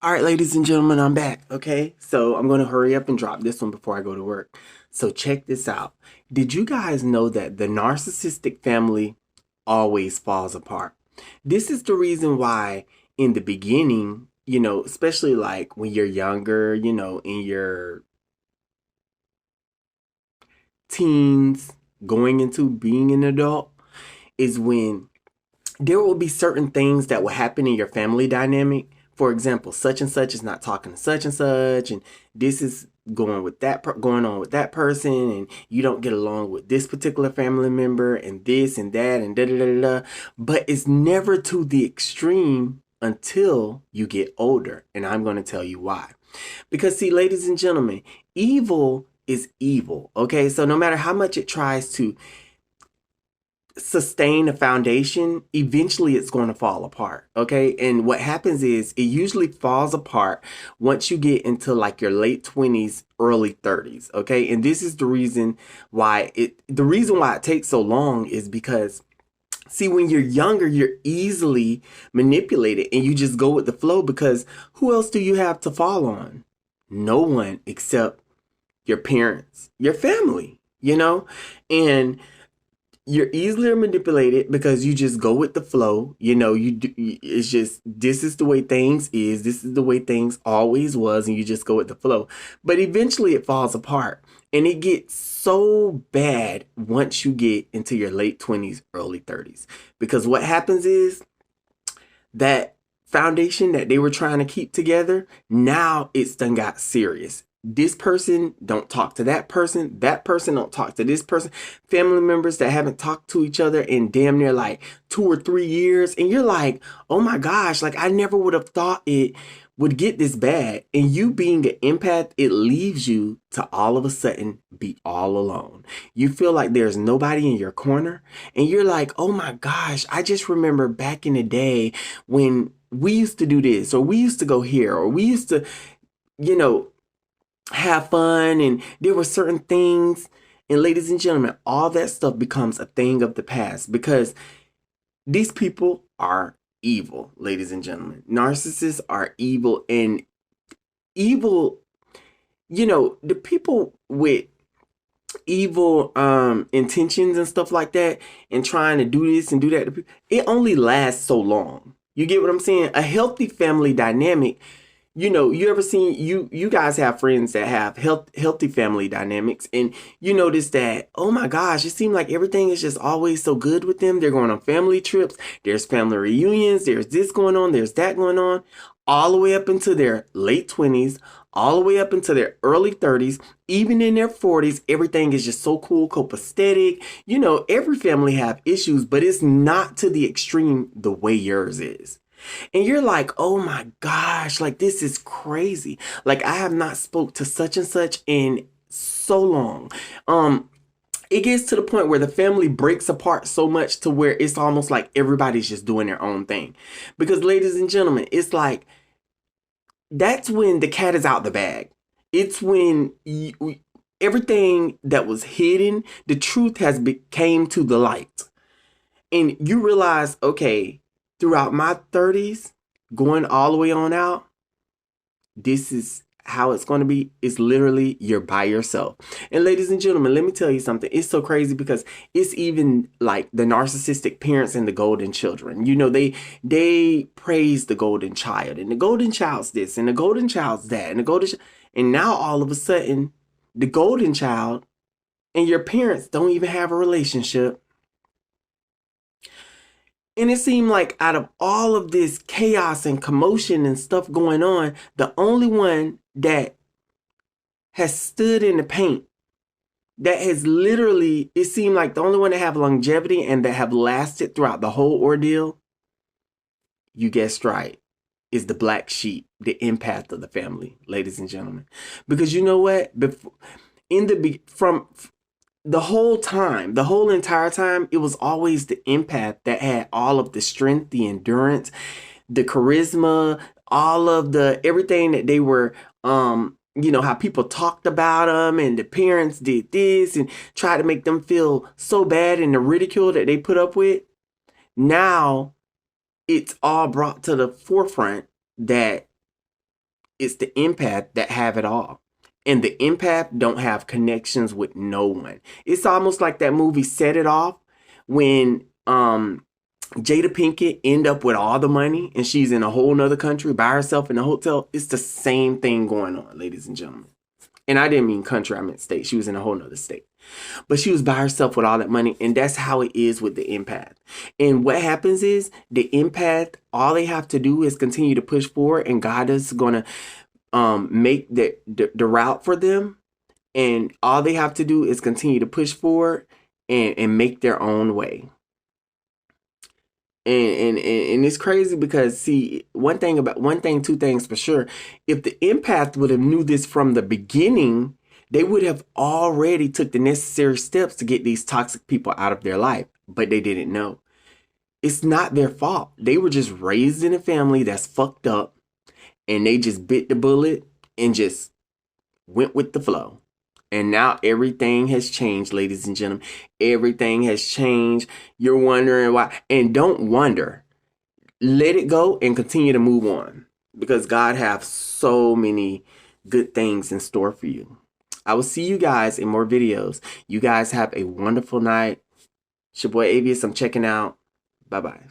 All right, ladies and gentlemen, I'm back. Okay, so I'm going to hurry up and drop this one before I go to work. So check this out. Did you guys know that the narcissistic family always falls apart? This is the reason why in the beginning, especially like when you're younger, in your teens, going into being an adult, is when there will be certain things that will happen in your family dynamic. For example, such and such is not talking to such and such, and this is going on with that person, and you don't get along with this particular family member, and this and that, and da da da da. But it's never to the extreme until you get older, and I'm going to tell you why. Because see, ladies and gentlemen, evil is evil. Okay, so no matter how much it tries to sustain a foundation, eventually it's going to fall apart. Okay. And what happens is it usually falls apart once you get into like your late 20s, early 30s. Okay. And this is the reason why it takes so long is because, see, when you're younger, you're easily manipulated and you just go with the flow because who else do you have to fall on? No one except your parents, your family, and you're easily manipulated because you just go with the flow. It's just, this is the way things is. This is the way things always was. And you just go with the flow. But eventually it falls apart and it gets so bad once you get into your late 20s, early 30s. Because what happens is that foundation that they were trying to keep together, now it's done got serious. This person don't talk to that person don't talk to this person, family members that haven't talked to each other in damn near like 2 or 3 years, and you're like, oh my gosh, like I never would have thought it would get this bad. And you being an empath, it leaves you to all of a sudden be all alone. You feel like there's nobody in your corner, and you're like, oh my gosh, I just remember back in the day when we used to do this, or we used to go here, or we used to, you know, have fun, and there were certain things. And ladies and gentlemen, all that stuff becomes a thing of the past because these people are evil. Ladies and gentlemen, narcissists are evil. And evil, the people with evil intentions and stuff like that, and trying to do this and do that, it only lasts so long. You get what I'm saying? A healthy family dynamic, you ever seen, you guys have friends that have healthy family dynamics, and you notice that, oh my gosh, it seems like everything is just always so good with them. They're going on family trips, there's family reunions, there's this going on, there's that going on, all the way up into their late 20s, all the way up into their early 30s, even in their 40s, everything is just so cool, copacetic. Every family have issues, but it's not to the extreme the way yours is. And you're like, oh my gosh, like this is crazy. Like I have not spoke to such and such in so long. It gets to the point where the family breaks apart so much to where it's almost like everybody's just doing their own thing. Because ladies and gentlemen, it's like that's when the cat is out the bag. It's when everything that was hidden, the truth came to the light. And you realize, okay, throughout my 30s, going all the way on out, this is how it's going to be. It's literally you're by yourself. And ladies and gentlemen, let me tell you something. It's so crazy because it's even like the narcissistic parents and the golden children. They praise the golden child, and the golden child's this, and the golden child's that, and and now all of a sudden, the golden child and your parents don't even have a relationship. And it seemed like out of all of this chaos and commotion and stuff going on, the only one that has stood in the paint, that has literally, it seemed like the only one that have longevity and that have lasted throughout the whole ordeal, you guessed right, is the black sheep, the empath of the family, ladies and gentlemen. Because you know what? From the whole time, the whole entire time, it was always the empath that had all of the strength, the endurance, the charisma, all of the everything that they were, how people talked about them, and the parents did this and tried to make them feel so bad, and the ridicule that they put up with. Now it's all brought to the forefront that It's the empath that have it all. And the empath don't have connections with no one. It's almost like that movie Set It Off, when Jada Pinkett end up with all the money and she's in a whole nother country by herself in a hotel. It's the same thing going on, ladies and gentlemen. And I didn't mean country, I meant state. She was in a whole nother state. But she was by herself with all that money. And that's how it is with the empath. And what happens is the empath, all they have to do is continue to push forward, and God is going to make the route for them. And all they have to do is continue to push forward and make their own way. And it's crazy because, see, two things for sure. If the empath would have knew this from the beginning, they would have already took the necessary steps to get these toxic people out of their life, but they didn't know. It's not their fault. They were just raised in a family that's fucked up, and they just bit the bullet and just went with the flow. And now everything has changed, ladies and gentlemen. Everything has changed. You're wondering why. And don't wonder. Let it go and continue to move on. Because God has so many good things in store for you. I will see you guys in more videos. You guys have a wonderful night. It's your boy Avius. I'm checking out. Bye-bye.